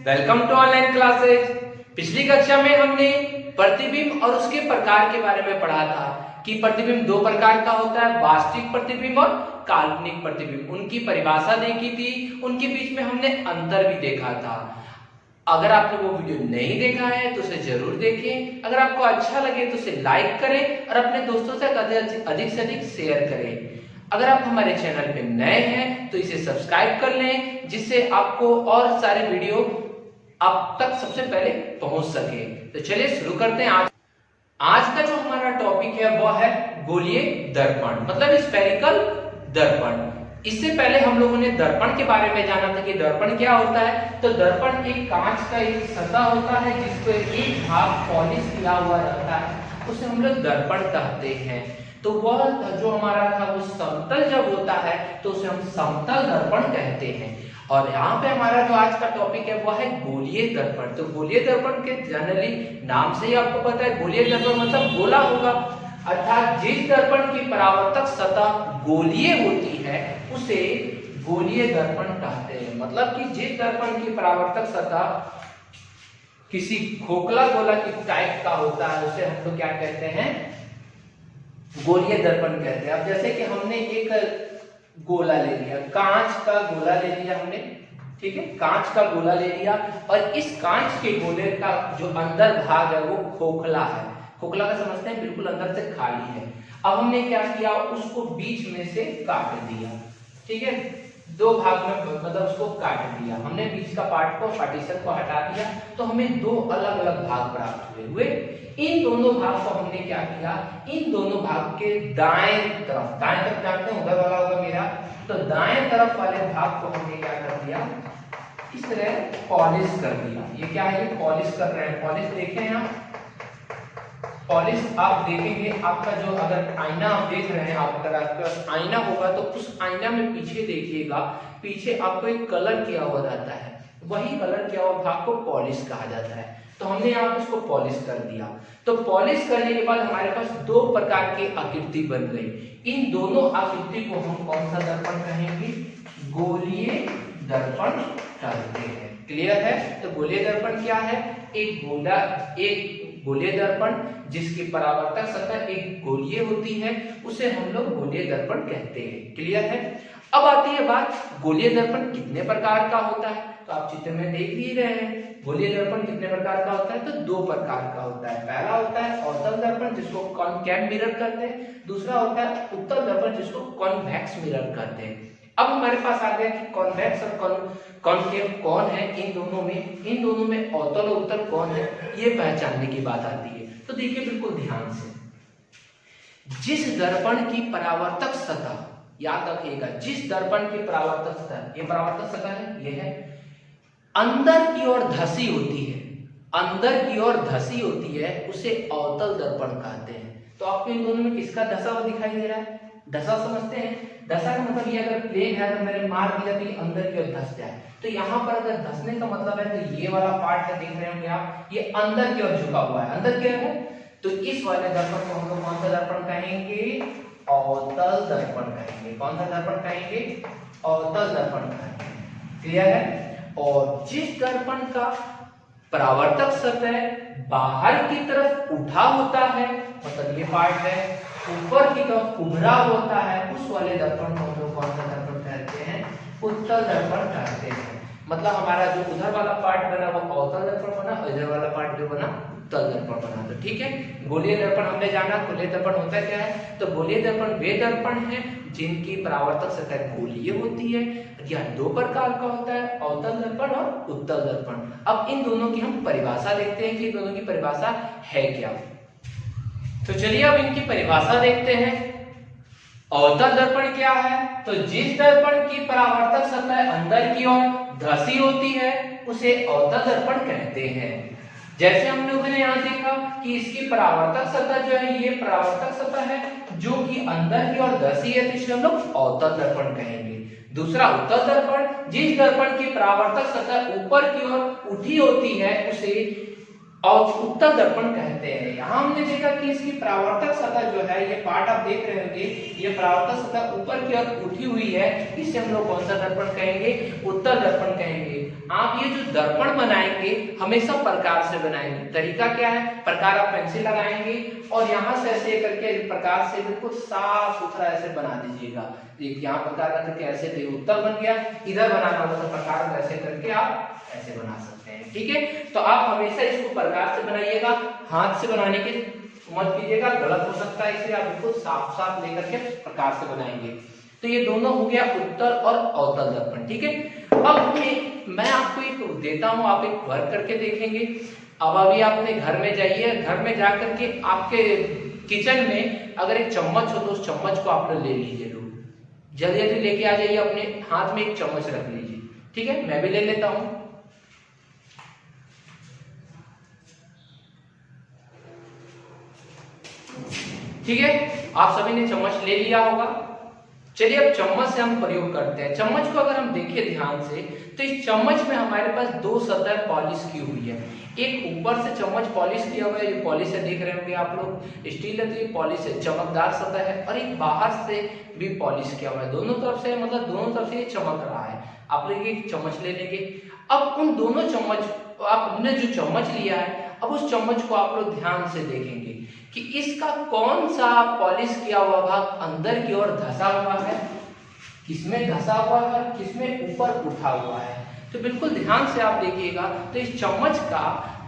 Welcome to online classes. पिछली कक्षा में हमने प्रतिबिंब और उसके प्रकार के बारे में पढ़ा था कि प्रतिबिंब दो प्रकार का होता है, वास्तविक प्रतिबिंब और काल्पनिक प्रतिबिंब। उनकी परिभाषा देखी थी, उनके बीच में हमने अंतर भी देखा था। अगर आपने वो वीडियो नहीं देखा है तो उसे जरूर देखें। अगर आपको अच्छा लगे तो उसे लाइक करें और अपने दोस्तों से अधिक से अधिक शेयर करें। अगर आप हमारे चैनल पे नए हैं तो इसे सब्सक्राइब कर लें, जिससे आपको और सारे वीडियो आप तक सबसे पहले पहुंच सके। तो चलिए शुरू करते हैं। आज का जो हमारा टॉपिक है वह है गोलीय दर्पण, मतलब स्फेरिकल दर्पण। इससे पहले हम लोगों ने दर्पण के बारे में जाना था कि दर्पण क्या होता है। तो दर्पण एक कांच का एक सतह होता है जिसको एक भाग पॉलिश किया हुआ रहता है, उसे हम लोग दर्पण कहते हैं। तो वह जो हमारा था वो समतल जब होता है तो उसे हम समतल दर्पण कहते हैं। और यहाँ पे हमारा जो आज का टॉपिक है वह है गोलीय दर्पण। तो गोलीय दर्पण के जनरली नाम से ही आपको पता है, गोलीय दर्पण मतलब गोला होगा, अर्थात जिस दर्पण की परावर्तक सतह गोलीय होती है उसे गोलीय दर्पण कहते हैं। मतलब कि जिस दर्पण की परावर्तक सतह किसी खोखला गोला की टाइप का होता है उसे हम लोग क्या कहते हैं, गोलीय दर्पण कहते हैं। अब जैसे कि हमने एक गोला ले लिया, कांच का गोला ले लिया हमने, ठीक है, कांच का गोला ले लिया और इस कांच के गोले का जो अंदर भाग है वो खोखला है। खोखला का समझते हैं, बिल्कुल अंदर से खाली है। अब हमने क्या किया, उसको बीच में से काट दिया, ठीक है, दो भाग में मतलब उसको काट दिया हमने, बीच का पार्ट को पार्टीशन को हटा दिया तो हमें दो अलग अलग भाग प्राप्त हुए। इन दोनों भाग को हमने क्या किया, इन दोनों भाग के दाएं तरफ जानते हैं उधर वाला होगा मेरा, तो दाएं तरफ वाले भाग को हमने क्या कर दिया, इस तरह पॉलिश कर दिया। ये क्या है, ये पॉलिश कर रहे हैं। पॉलिश देखें आप, पॉलिश आप देखेंगे, आपका जो अगर आईना आप देख रहे हैं, आप अगर आपके पास आईना होगा तो उस आईना में पीछे देखिएगा, पीछे आपको एक कलर किया हुआ रहता है, वही कलर किया हुआ भाग को पॉलिश कहा जाता है। तो हमने यहाँ पे इसको पॉलिश कर दिया। तो पॉलिश करने के बाद हमारे पास दो प्रकार की आकृति बन गई। इन दोनों आकृति को हम कौन सा दर्पण कहेंगे, गोलीय दर्पण कहते हैं। क्लियर है। तो गोलीय दर्पण क्या है, एक गोलीय दर्पण जिसकी परावर्तक सतह एक गोलीय होती है उसे हम लोग गोलीय दर्पण कहते हैं। क्लियर है। अब आती है बात, गोलीय दर्पण कितने प्रकार का होता है। तो आप चित्र में देख ही रहे हैं, गोलीय दर्पण कितने प्रकार का होता है, तो दो प्रकार का होता है। पहला होता है अवतल दर्पण जिसको कॉनकेव मिरर कहते हैं, दूसरा होता है उत्तल दर्पण जिसको कॉन्वेक्स मिरर कहते हैं। अब हमारे पास आ गया कि कॉन्वेक्स और कॉनकेव कौन है, इन दोनों में अवतल और उत्तल कौन है, ये पहचानने की बात आती है। तो देखिए बिल्कुल ध्यान से, जिस दर्पण की परावर्तक सतह, याद रखिएगा, जिस दर्पण की परावर्तक सतह, ये परावर्तक सतह है, ये है, अंदर की ओर धसी होती है, अंदर की ओर धसी होती है, उसे अवतल दर्पण कहते हैं। तो आपको इन दोनों में किसका धसा हुआ दिखाई दे रहा है, धसा समझते हैं। धसा का मतलब ये अगर प्लेन है तो मैंने मार दिया तो ये अंदर की ओर धस जाए। तो यहाँ पर अगर धसने का मतलब है तो ये वाला पार्ट है, देख रहे होंगे आप, ये अंदर की ओर झुका हुआ है, अंदर की ओर है। तो इस वाले दर्पण को हम लोग कौन सा दर्पण कहेंगे, अवतल दर्पण कहेंगे। कौन सा दर्पण कहेंगे, अवतल दर्पण कहेंगे। क्लियर है। और जिस दर्पण का परावर्तक सतह बाहर की तरफ उठा होता है, मतलब ये पार्ट है, ऊपर की तरफ उभरा होता है, उस वाले दर्पण को हम लोग कौन सा दर्पण कहते हैं, उत्तल दर्पण कहते हैं। मतलब हमारा जो उधर वाला पार्ट बना वो अवतल दर्पण बना और इधर वाला पार्ट जो बना उत्तल दर्पण बना। तो ठीक है, गोलीय दर्पण हमने जाना। गोलीय दर्पण होता क्या है, तो गोलीय दर्पण वे दर्पण है जिनकी परावर्तक सतह गोलीय होती है। यह दो प्रकार का होता है, अवतल दर्पण और उत्तल दर्पण। अब इन दोनों की हम परिभाषा देखते हैं कि दोनों की परिभाषा है क्या। तो चलिए अब इनकी परिभाषा देखते हैं। अवतल दर्पण क्या है, तो जिस दर्पण की परावर्तक सतह अंदर की ओर धसी होती है उसे अवतल दर्पण कहते हैं। जैसे हम लोगों ने यहाँ देखा कि इसकी परावर्तक सतह जो है, ये परावर्तक सतह है जो कि अंदर की ओर धसी है, तो इसे हम लोग अवतल दर्पण कहेंगे। दूसरा उत्तल दर्पण, जिस दर्पण की परावर्तक सतह ऊपर की ओर उठी होती है उसे उत्तल दर्पण कहते हैं। यहाँ हमने देखा कि इसकी परावर्तक सतह जो है, ये पार्ट आप देख रहे होंगे, ये परावर्तक सतह ऊपर की ओर उठी हुई है, इसे हम लोग कौन सा दर्पण कहेंगे, उत्तल दर्पण कहेंगे। आप ये जो दर्पण बनाएंगे हमेशा प्रकार से बनाएंगे। तरीका क्या है, प्रकार आप पेंसिल लगाएंगे और यहाँ से ऐसे करके प्रकार से बिल्कुल साफ सुथरा ऐसे बना दीजिएगा। यहाँ प्रकार करके ऐसे उत्तर बन गया, इधर बनाना होगा तो प्रकार ऐसे करके आप ऐसे बना सकते हैं। ठीक है, तो आप हमेशा इसको प्रकार से बनाइएगा, हाथ से बनाने की मत कीजिएगा, गलत हो सकता है, इसलिए आप बिल्कुल साफ साफ लेकर के प्रकार से बनाएंगे। तो ये दोनों हो गया उत्तल और अवतल दर्पण। ठीक है, अब मैं आपको एक देता हूं, आप एक वर्क करके देखेंगे। अब अभी आपने घर में जाइए, घर में जाकर के आपके किचन में अगर एक चम्मच हो तो उस चम्मच को आप ले लीजिए, जल्दी जल्दी लेके आ जाइए, अपने हाथ में एक चम्मच रख लीजिए। ठीक है, मैं भी ले लेता हूं। ठीक है, आप सभी ने चम्मच ले लिया होगा। चलिए अब चम्मच से हम प्रयोग करते हैं। चम्मच को अगर हम देखें ध्यान से तो इस चम्मच में हमारे पास दो सतह पॉलिश की हुई है। एक ऊपर से चम्मच पॉलिश किया हुआ है, ये पॉलिश है, देख रहे होंगे आप लोग, स्टील है तो ये पॉलिश है, चमकदार सतह है, और एक बाहर से भी पॉलिश किया हुआ है, दोनों तरफ से, मतलब दोनों तरफ से ये चमक रहा है। आप लोग एक चम्मच ले लेंगे। अब उन दोनों चम्मच, आपने जो चम्मच लिया है, अब उस चम्मच को आप लोग ध्यान से देखेंगे कि इसका कौन सा पॉलिश किया हुआ भाग अंदर की ओर धंसा हुआ है, किसमें धंसा हुआ है, किसमें ऊपर उठा हुआ है। तो बिल्कुल ध्यान से आप देखिएगा। तो इस चम्मच का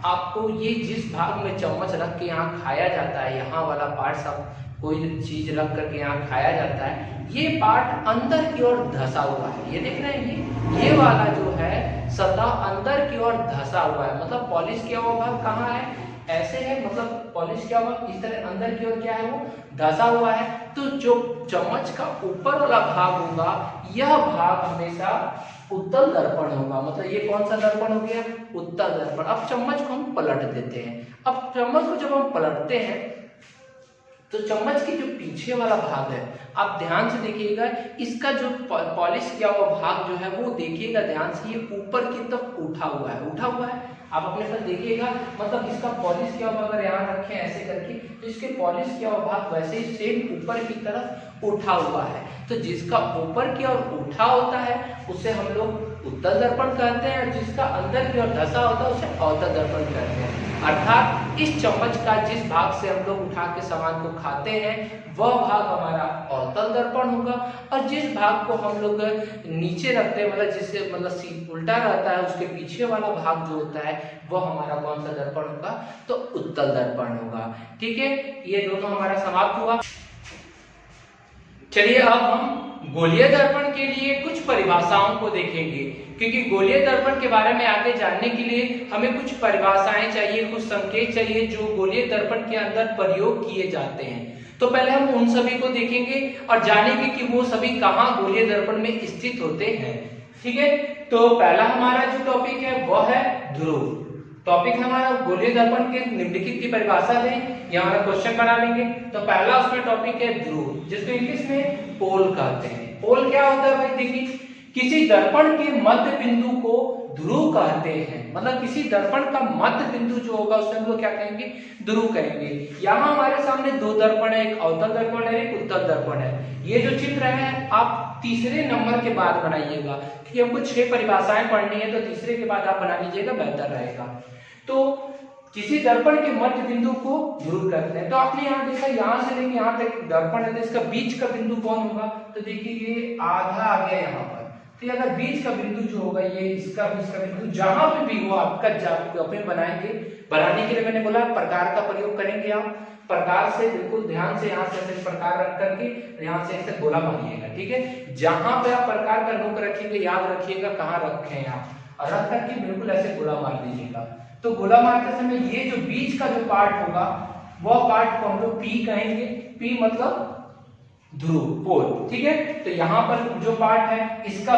आपको ये जिस भाग में चम्मच रख के यहाँ खाया जाता है, यहाँ वाला पार्ट सब कोई चीज रख करके यहाँ खाया जाता है, ये पार्ट अंदर की ओर धंसा हुआ है। ये देख रहे हैं, ये वाला जो है सतह अंदर की ओर धंसा हुआ है, मतलब पॉलिश किया हुआ भाग कहाँ है, ऐसे है, मतलब पॉलिश किया हुआ इस तरह अंदर की ओर क्या है, वो धंसा हुआ है। तो जो चम्मच का ऊपर वाला भाग होगा, यह भाग हमेशा उत्तल दर्पण होगा। मतलब ये कौन सा दर्पण हो गया, उत्तल दर्पण। अब चम्मच को हम पलट देते हैं। अब चम्मच को जब हम पलटते हैं तो चम्मच के जो पीछे वाला भाग है, आप ध्यान से देखिएगा, इसका जो पॉलिश किया हुआ भाग जो है वो देखिएगा ध्यान से, ये ऊपर की तरफ उठा हुआ है, उठा हुआ है। आप अपने पास देखिएगा, मतलब इसका पॉलिश किया हुआ अगर यहाँ रखें ऐसे करके, तो इसके पॉलिश किया हुआ भाग वैसे ही सेम ऊपर की तरफ उठा हुआ है। तो जिसका ऊपर की ओर उठा होता है उसे हम लोग उत्तल दर्पण कहते हैं, और जिसका अंदर की ओर धंसा होता है उसे अवतल दर्पण कहते हैं। अर्थात इस चम्मच का जिस भाग से हम लोग उठा के सामान को खाते हैं वह भाग हमारा अवतल दर्पण होगा, और जिस भाग को हम लोग नीचे रखते हैं, मतलब जिससे मतलब उल्टा रहता है, उसके पीछे वाला भाग जो होता है वह हमारा कौन सा दर्पण होगा, तो उत्तल दर्पण होगा। ठीक है, ये दोनों हमारा समाप्त हुआ। चलिए अब हम गोलीय दर्पण के लिए कुछ परिभाषाओं को देखेंगे, क्योंकि गोलीय दर्पण के बारे में आगे जानने के लिए हमें कुछ परिभाषाएं चाहिए, कुछ संकेत चाहिए जो गोलीय दर्पण के अंदर प्रयोग किए जाते हैं। तो पहले हम उन सभी को देखेंगे और जानेंगे कि वो सभी कहाँ गोलीय दर्पण में स्थित होते हैं। ठीक है, तो पहला हमारा जो टॉपिक है वह है ध्रुव। टॉपिक हमारा गोलीय दर्पण के निम्नलिखित की परिभाषा दें, यहाँ हमारा क्वेश्चन बना लेंगे। तो पहला उसमें टॉपिक है ध्रुव, जिसको इंग्लिश में पोल कहते हैं। पोल क्या होता है भाई, देखिए, किसी दर्पण के मध्य बिंदु को ध्रुव कहते हैं। मतलब किसी दर्पण का मध्य बिंदु जो होगा उसे हम लोग क्या कहेंगे, ध्रुव कहेंगे। यहाँ हमारे सामने दो दर्पण है, एक अवतल दर्पण है, एक उत्तल दर्पण है। ये जो चित्र है आप तीसरे नंबर के बाद बनाइएगा, क्योंकि हमको 6 परिभाषाएं पढ़नी है, तो तीसरे के बाद आप बना लीजिएगा, बेहतर रहेगा। तो किसी दर्पण के मध्य बिंदु को ध्रुव कहते हैं। तो आपने यहाँ देखा, यहाँ से लेके यहाँ तक दर्पण है, तो इसका बीच का बिंदु कौन होगा, तो देखिए ये आधा आ गया यहाँ पर। तो अगर बीच का बिंदु जो होगा, ये इसका बीच का बिंदु जहां पे भी हो आपका अपने बनाएंगे। बनाने के लिए मैंने बोला प्रकार का प्रयोग करेंगे। आप प्रकार से बिल्कुल ध्यान से यहाँ से ऐसे प्रकार रख करके यहाँ से ऐसे गोला मारिएगा। ठीक है, जहां पे आप प्रकार का नोक रखिएगा, याद रखिएगा कहाँ रखें आप, और रख करके बिल्कुल ऐसे गोला मार दीजिएगा। तो गोला मारते समय ये जो बीच का जो पार्ट होगा वह पार्ट को हम लोग पी कहेंगे। पी मतलब ध्रुव, पोल। ठीक है, तो यहाँ पर जो पार्ट है इसका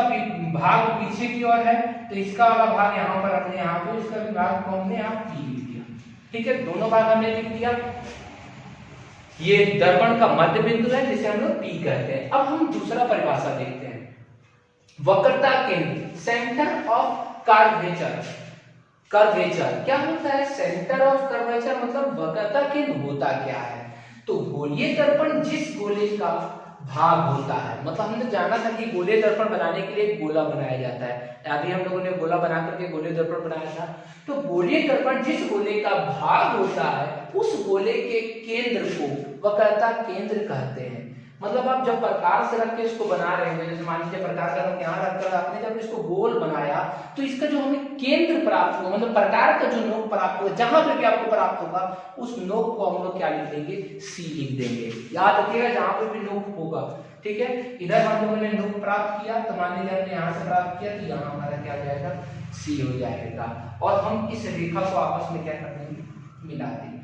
भाग पीछे की ओर है, तो इसका वाला भाग यहाँ पर हमने यहाँ पे, इसका भी भाग को हमने यहाँ पी लिख दिया। ठीक है, दोनों भाग हमने लिख दिया। ये दर्पण का मध्य बिंदु है जिसे हम लोग पी कहते हैं। अब हम दूसरा परिभाषा देखते हैं, वक्रता केंद्र, सेंटर ऑफ कर्वेचर। कर्वेचर क्या होता है, सेंटर ऑफ कर्वेचर मतलब वक्रता केंद्र होता क्या है। तो गोलीय दर्पण जिस गोले का भाग होता है। मतलब हमने जाना था कि गोलीय दर्पण बनाने के लिए एक गोला बनाया जाता है, अभी हम लोगों ने गोला बना करके गोलीय दर्पण बनाया था। तो गोलीय दर्पण जिस गोले का भाग होता है उस गोले के केंद्र को वक्रता केंद्र कहते हैं। मतलब आप जब प्रकार से रख के इसको बना रहे हैं, जैसे मान लीजिए प्रकार का रख यहाँ रखकर आपने जब इसको गोल बनाया तो इसका जो हमें केंद्र प्राप्त हुआ, मतलब प्रकार का जो नोक प्राप्त हुआ, जहां पे भी आपको प्राप्त होगा उस नोक को हम लोग क्या लिख देंगे, सी लिख देंगे। याद रखिएगा जहां पे भी नोक होगा, ठीक है। इधर हम लोगों ने नोक प्राप्त किया तो मान लीजिए हमने यहाँ से प्राप्त किया तो यहाँ हमारा क्या हो जाएगा, सी हो जाएगा। और हम इस रेखा को आपस में क्या कर देंगे, मिला देंगे,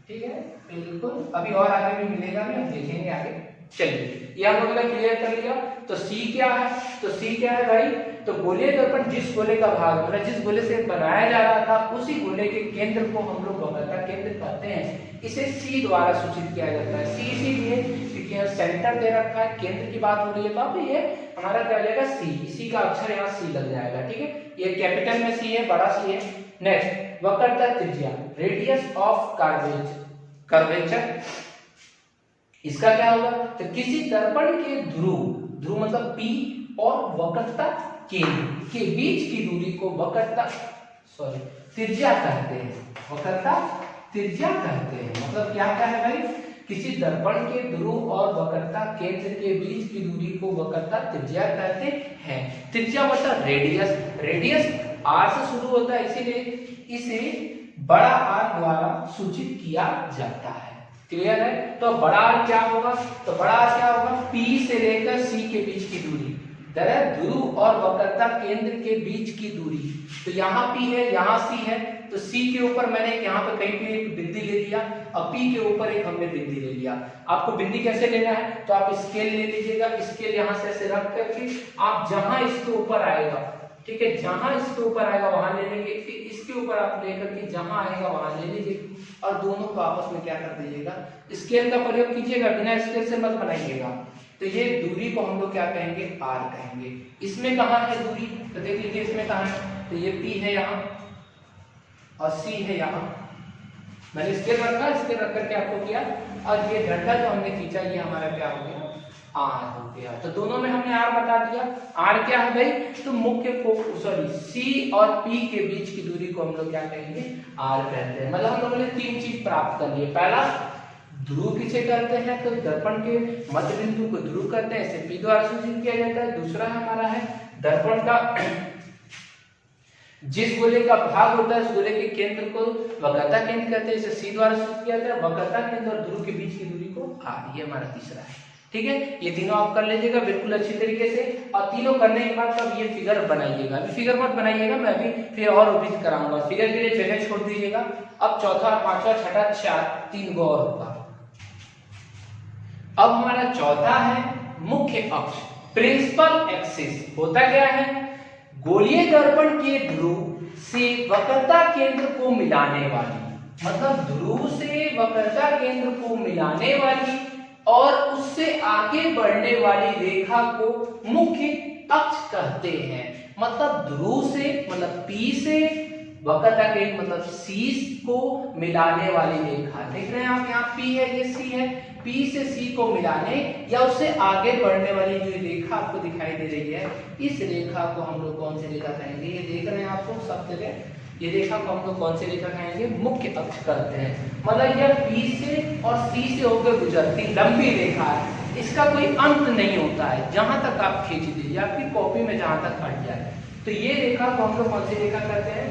ठीक है। बिल्कुल, अभी और आगे भी मिलेगा, हम देखेंगे आगे। चलिए ये हम लोगों ने क्लियर कर लिया। तो सी क्या है, तो सी क्या है भाई, तो गोलीय दर्पण जिस गोले का भाग मतलब जिस गोले से बनाया जा रहा था उसी गोले के केंद्र को हम लोग वक्रता केंद्र कहते हैं। इसे सी द्वारा सूचित किया जाता है। सी इसीलिए क्योंकि यहाँ सेंटर दे रखा है, केंद्र की बात हो रही है, तो अब ये हमारा क्या हो जाएगा, सी। इसी का अक्षर यहाँ सी लग जाएगा, ठीक है। ये कैपिटल में सी है, बड़ा सी है। नेक्स्ट, वक्रता त्रिज्या, रेडियस ऑफ कर्वेचर, इसका क्या होगा, तो किसी दर्पण के ध्रुव मतलब P और वक्रता केंद्र के बीच की दूरी को त्रिज्या कहते हैं। वक्रता त्रिज्या कहते हैं, मतलब क्या है भाई, किसी दर्पण के ध्रुव और वक्रता केंद्र के बीच की दूरी को वक्रता त्रिज्या कहते हैं। त्रिज्या मतलब रेडियस, रेडियस R से शुरू होता है, इसीलिए इसे बड़ा R द्वारा सूचित किया जाता है। क्लियर है। तो बड़ा R क्या होगा, तो बड़ा R क्या होगा, P से लेकर C के बीच की दूरी, ध्रुव और वक्रता केंद्र के बीच की दूरी। तो यहाँ P है, यहाँ C है, तो C के ऊपर मैंने यहाँ पे कहीं पे एक बिंदी ले लिया और P के ऊपर एक हमने बिंदी ले लिया। आपको बिंदी कैसे लेना है, तो आप स्केल ले लीजिएगा, स्केल यहाँ से ऐसे रख करके आप जहां इसके ऊपर आएगा, ठीक है, जहां इसके ऊपर आएगा वहां ले लेंगे, फिर इसके ऊपर आप लेकर के जहां आएगा वहां ले लीजिए और दोनों को आपस में क्या कर दीजिएगा, स्केल का प्रयोग कीजिएगा, बिना स्केल से मत बनाइएगा। तो ये दूरी को हम लोग क्या कहेंगे, R कहेंगे। इसमें कहाँ है दूरी, तो देख लीजिए इसमें कहाँ है, तो ये P है यहाँ और C है यहाँ। मैंने स्केल रखा, स्केल रख करके आपको किया, और ये डंडा जो हमने खींचा ये हमारा क्या हो गया, R हो गया। तो दोनों में हमने R बता दिया। R क्या है भाई, तो मुख्य C और P के बीच की दूरी को हम लोग क्या कहेंगे, R कहते हैं। मतलब हम लोगों ने तीन चीज प्राप्त कर लिए। पहला, ध्रुव किसे कहते हैं, तो दर्पण के मध्य बिंदु को ध्रुव कहते हैं, इसे P द्वारा सूचित किया जाता है। दूसरा हमारा है दर्पण का जिस गोले का भाग होता है उस गोले के केंद्र को वक्रता केंद्र कहते हैं, इसे C द्वारा सूचित किया जाता है। वक्रता केंद्र और ध्रुव के बीच की दूरी को R, ये हमारा तीसरा है, ठीक है। ये तीनों आप कर लीजिएगा बिल्कुल अच्छी तरीके से, और तीनों करने के बाद तब ये फिगर बनाइएगा। अभी फिगर मत बनाइएगा, मैं अभी फिर और रिपीट कराऊंगा। फिगर के लिए जगह छोड़ दीजिएगा। अब चौथा, पांचवा, छठा, चार, तीन गो और होगा। अब हमारा चौथा है मुख्य अक्ष, प्रिंसिपल एक्सिस। होता क्या है, गोलीय दर्पण के ध्रुव से वक्रता केंद्र को मिलाने वाली, मतलब ध्रुव से वक्रता केंद्र को मिलाने वाली और उससे आगे बढ़ने वाली रेखा को मुख्य अक्ष कहते हैं। मतलब ध्रुव से मतलब P से वक्रता केंद्र मतलब C को मिलाने वाली रेखा, देख रहे हैं आप, यहाँ P है, ये C है, P से C को मिलाने या उससे आगे बढ़ने वाली जो रेखा आपको दिखाई दे रही है, इस रेखा को हम लोग कौन सी रेखा कहेंगे, ये देख रहे हैं आपको सब जगह, ये रेखा को हम लोग कौन सी रेखा कहेंगे, मुख्य अक्ष करते हैं। मतलब यह P से और C से होकर गुजरती लंबी रेखा है, इसका कोई अंत नहीं होता है, जहां तक आप खींच दीजिए, आपकी कॉपी में जहां तक हट जाए। तो ये रेखा को हम लोग कौन सी रेखा करते हैं,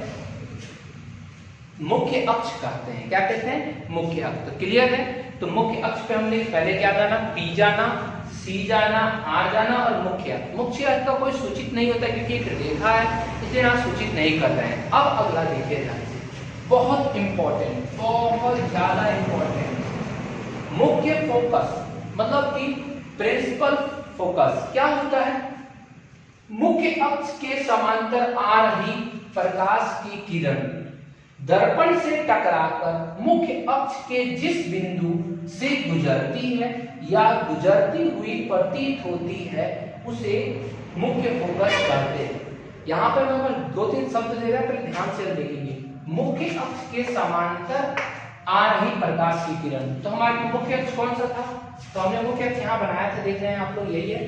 मुख्य अक्ष कहते हैं। क्या कहते हैं, मुख्य अक्ष। तो क्लियर है। तो मुख्य अक्ष पे हमने पहले क्या जाना, P जाना, C जाना, R जाना और मुख्य अक्ष। मुख्य अक्ष का कोई सूचित नहीं होता क्योंकि एक रेखा है, इसलिए यहाँ सूचित नहीं कर रहे हैं। अब अगला देखिए ध्यान से, बहुत इंपॉर्टेंट, बहुत ज्यादा इंपॉर्टेंट, मुख्य फोकस मतलब कि प्रिंसिपल फोकस क्या होता है, मुख्य अक्ष के समांतर आ रही प्रकाश की किरण दर्पण से टकराकर मुख्य अक्ष के जिस बिंदु से गुजरती है या गुजरती हुई प्रतीत होती है उसे मुख्य फोकस कहते हैं। यहाँ पर मैं दो तीन शब्द दे रहा, फिर ध्यान से देखेंगे। मुख्य अक्ष के समांतर आ रही प्रकाश की किरण। तो हमारा मुख्य अक्ष कौन सा था? तो हमने मुख्य अक्ष यहाँ बनाया था, देख रहे हैं आप लोग, यही है।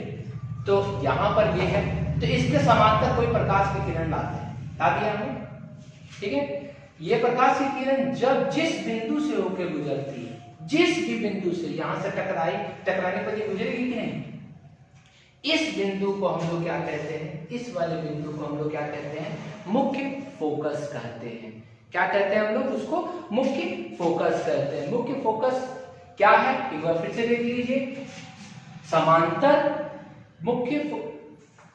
तो यहाँ पर ये है, तो इसके समांतर कोई प्रकाश की किरण लाते हैं, ला दिया हमने, ठीक है। ये प्रकाश की किरण जब जिस बिंदु से होकर गुजरती है, जिस भी बिंदु से यहां से टकराने पर ये गुजरेगी कि नहीं, इस बिंदु को हम लोग क्या कहते हैं? इस वाले बिंदु को हम लोग क्या कहते हैं? मुख्य फोकस कहते हैं। क्या कहते हैं हम लोग उसको? मुख्य फोकस कहते हैं। मुख्य फोकस क्या है? एक बार फिर से देख लीजिए। समांतर मुख्य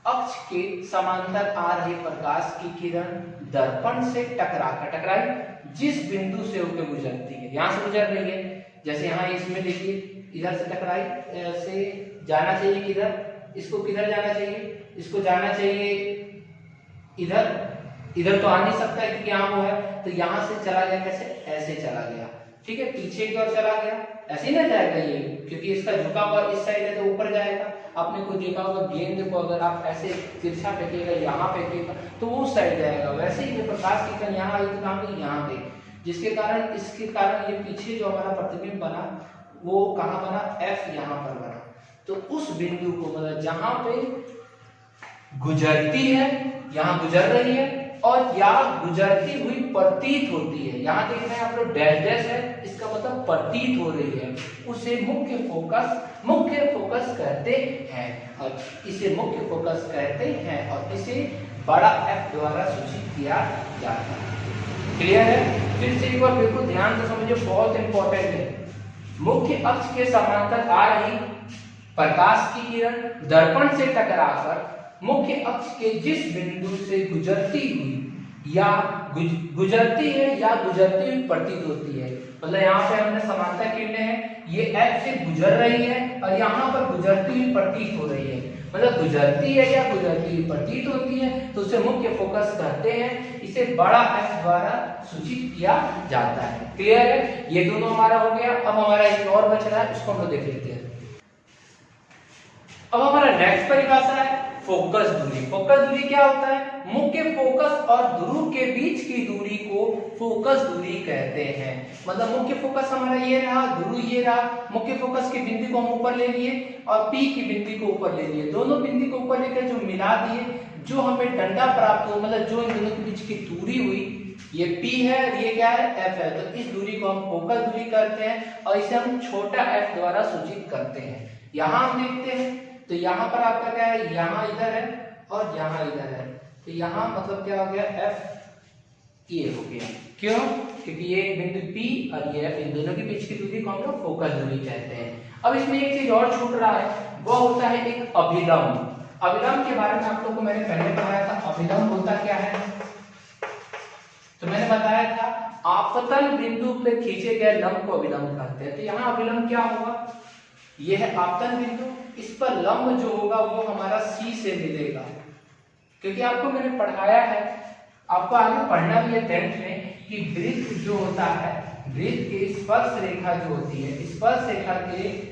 अक्ष के समांतर आ रही प्रकाश की किरण दर्पण से टकराई जिस बिंदु से होकर गुजरती है, यहां से गुजर रही है, जैसे यहाँ इसमें देखिए, इधर से टकराई से जाना चाहिए किधर? इसको किधर जाना चाहिए? इसको जाना चाहिए इधर। इधर तो आ नहीं सकता है क्योंकि यहाँ वो है, तो यहाँ से चला गया, कैसे? ऐसे चला गया, ठीक है, पीछे की ओर चला गया, ऐसे ही ना जाएगा ये, क्योंकि इसका झुका हुआ इस साइड है तो ऊपर जाएगा। आपने को देखा होगा गेंद को अगर आप ऐसे तिरछा फेंकेगा, यहाँ फेंकेगा तो वो उस साइड जाएगा। वैसे ही ये प्रकाश की किरण यहाँ आई तो कहाँ गई? यहाँ गई, जिसके कारण इसके कारण ये पीछे जो हमारा प्रतिबिंब बना वो कहाँ बना? F यहाँ पर बना। तो उस बिंदु को मतलब जहां पे गुजरती है, यहां गुजर रही है और या गुजरती हुई प्रतीत होती है, यहां देख रहे हैं आप लोग डैश डैश है, इसका मतलब प्रतीत हो रही है, उसे मुख्य फोकस कहते हैं। और इसे मुख्य फोकस कहते हैं और इसे बड़ा F द्वारा सूचित किया जाता है। क्लियर है? फिर से एक बार बिल्कुल ध्यान से समझिए, बहुत इंपॉर्टेंट है। मुख्य अक्ष के समांतर आ रही प्रकाश की किरण दर्पण से टकराकर मुख्य अक्ष के जिस बिंदु से गुजरती हुई या गुजरती है या गुजरती हुई प्रतीत होती है, मतलब यहाँ पे हमने समांतर किरणें हैं, ये F से गुजर रही है और यहाँ पर गुजरती हुई प्रतीत हो रही है, मतलब गुजरती है या गुजरती हुई प्रतीत होती है, तो उसे मुख्य फोकस कहते हैं। इसे बड़ा F द्वारा सूचित किया जाता है। क्लियर है? ये दोनों हमारा हो गया। अब हमारा एक और बच रहा है, उसको हम लोग देख लेते हैं। अब हमारा नेक्स्ट परिभाषा है फोकस दूरी। फोकस दूरी क्या होता है? मुख्य फोकस और ध्रुव के बीच की दूरी को फोकस दूरी कहते हैं। मतलब मुख्य फोकस हमारा ये रहा, ध्रुव ये रहा, मुख्य फोकस की बिंदु को हम ऊपर ले लिए और P की बिंदु को ऊपर ले लिए, दोनों बिंदु को ऊपर लेकर जो मिला दिए, जो हमें डंडा प्राप्त हो, मतलब जो इन दोनों के बीच की दूरी हुई, ये P है और ये क्या है? F है। तो इस दूरी को हम फोकस दूरी कहते हैं और इसे हम छोटा f द्वारा सूचित करते हैं। यहाँ हम देखते हैं तो यहाँ पर आपका क्या है? यहाँ इधर है और यहाँ इधर है, तो यहाँ मतलब क्या हो गया? F ये हो गया। क्यों? क्योंकि ये बिंदु P और ये F, इन दोनों के बीच की दूरी को हम लोग फोकस दूरी कहते हैं। अब इसमें एक चीज और छूट रहा है, वो होता है एक अभिलंब। अभिलंब के बारे में आप लोगों को मैंने पहले बताया था। अभिलंब होता क्या है? तो मैंने बताया था आपतन बिंदु पे खींचे गए लंब को अभिलंब कहते हैं। तो यहाँ अभिलंब क्या होगा? ये है आपतन बिंदु, इस पर लंब जो होगा वो हमारा C से मिलेगा, क्योंकि आपको मैंने पढ़ाया है, आपको आगे पढ़ना भी है 10th में, कि वृत्त जो होता है, वृत्त की स्पर्श रेखा जो होती है, स्पर्श रेखा के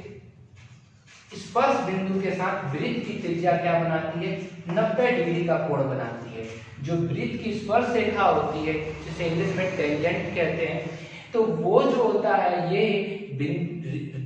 स्पर्श बिंदु के साथ वृत्त की त्रिज्या क्या बनाती है? 90 डिग्री का कोण बनाती है। जो वृत्त की स्पर्श रेखा होती है, जिसे इंग्लिश में टेंजेंट कहते हैं, तो वो जो होता है ये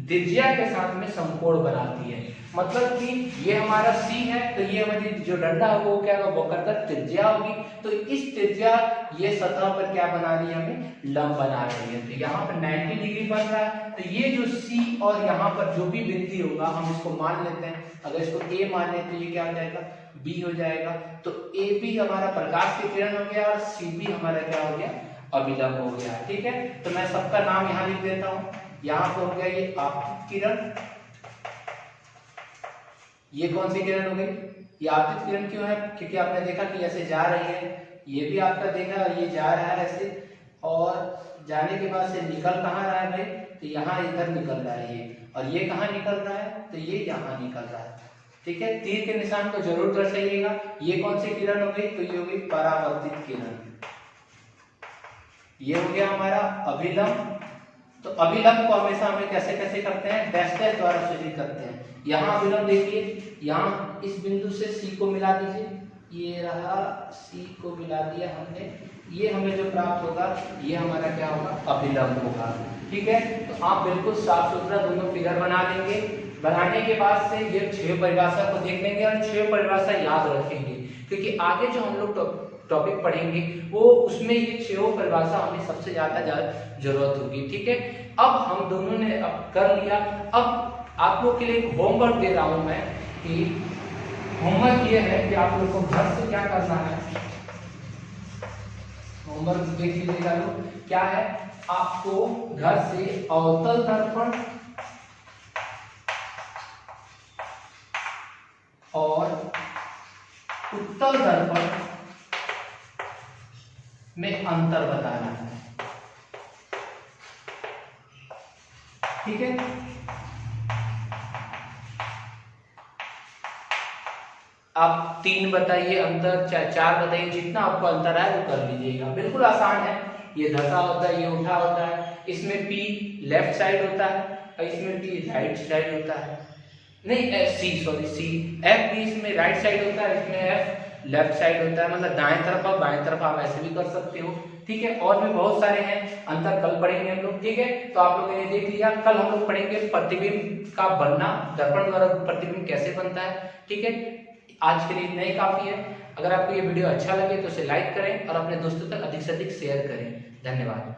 त्रिज्या के साथ में समकोण बनाती है। मतलब कि ये हमारा C है, तो ये हमारी जो डंडा है वो क्या होगा? वो करता त्रिज्या होगी। तो इस त्रिज्या ये सतह पर क्या बना रही है? हमें लंब बना रही है। तो यहाँ पर 90 डिग्री बन रहा है। तो ये जो C और यहाँ पर जो भी बिंदु होगा हम इसको मान लेते हैं। अगर इसको A मान लेते तो ये क्या हो जाएगा? B हो जाएगा। तो AB हमारा प्रकाश की किरण हो गया और CB हमारा क्या हो गया? अभिलंब हो गया। ठीक है, तो मैं सबका नाम यहाँ लिख देता हूँ। यहाँ पर हो गया ये आपतित किरण, ये कौन सी किरण हो गई? ये आपतित किरण क्यों है? क्योंकि आपने देखा कि ऐसे जा रही है, ये भी आपका देखा ये जा रहा है ऐसे, और जाने के बाद से निकल कहाँ रहा है भाई? तो यहाँ इधर निकल रहा है ये, और ये कहाँ निकल रहा है? तो ये यहाँ निकल रहा है। ठीक है, तीर के निशान को जरूर दर्शाइएगा। ये कौन सी किरण हो गई? तो ये हो गई परावर्तित किरण। ये हो गया हमारा अभिलंब। तो अभिलंब को हमेशा हमें कैसे कैसे करते हैं? डैश डैश द्वारा सूचित करते हैं। यहाँ अभिलंब देखिए, यहाँ इस बिंदु से C को मिला दीजिए, ये रहा C को मिला दिया हमने, ये हमें जो प्राप्त होगा ये हमारा क्या होगा, अभिलंब होगा। ठीक है, तो आप बिल्कुल साफ सुथरा दोनों फिगर बना लेंगे। बनाने के बाद से ये 6 परिभाषा को देख लेंगे और 6 परिभाषा याद रखेंगे, क्योंकि आगे जो हम लोग टॉपिक पढ़ेंगे वो उसमें ये 6 परिभाषा हमें सबसे ज्यादा जरूरत होगी। ठीक है, अब हम दोनों ने अब कर लिया। अब आप लोग के लिए एक होमवर्क दे रहा हूं मैं, कि होमवर्क ये है कि आप लोग को घर से क्या करना है। होमवर्क देख लीजिएगा लोग, क्या है, आपको घर से अवतल दर्पण और उत्तल दर्पण में अंतर बताना है। ठीक है, आप 3 बताइए अंतर, 4 बताइए, जितना आपको अंतर है वो कर लीजिएगा। बिल्कुल आसान है। ये धसा होता है, ये उठा होता है, इसमें P लेफ्ट साइड होता है और इसमें T राइट साइड होता है। नहीं, सी F भी इसमें राइट साइड होता है, इसमें F लेफ्ट साइड होता है, मतलब दाएं तरफ और बाएं तरफ आप ऐसे भी कर सकते हो। ठीक है, और भी बहुत सारे हैं, अंतर कल पढ़ेंगे हम लोग। ठीक है, तो आप लोगों ने देख लिया। कल हम लोग पढ़ेंगे प्रतिबिंब का बनना, दर्पण द्वारा प्रतिबिंब कैसे बनता है। ठीक है, आज के लिए इतना ही काफी है। अगर आपको ये वीडियो अच्छा लगे तो इसे लाइक करें और अपने दोस्तों तक अधिक से अधिक शेयर करें। धन्यवाद।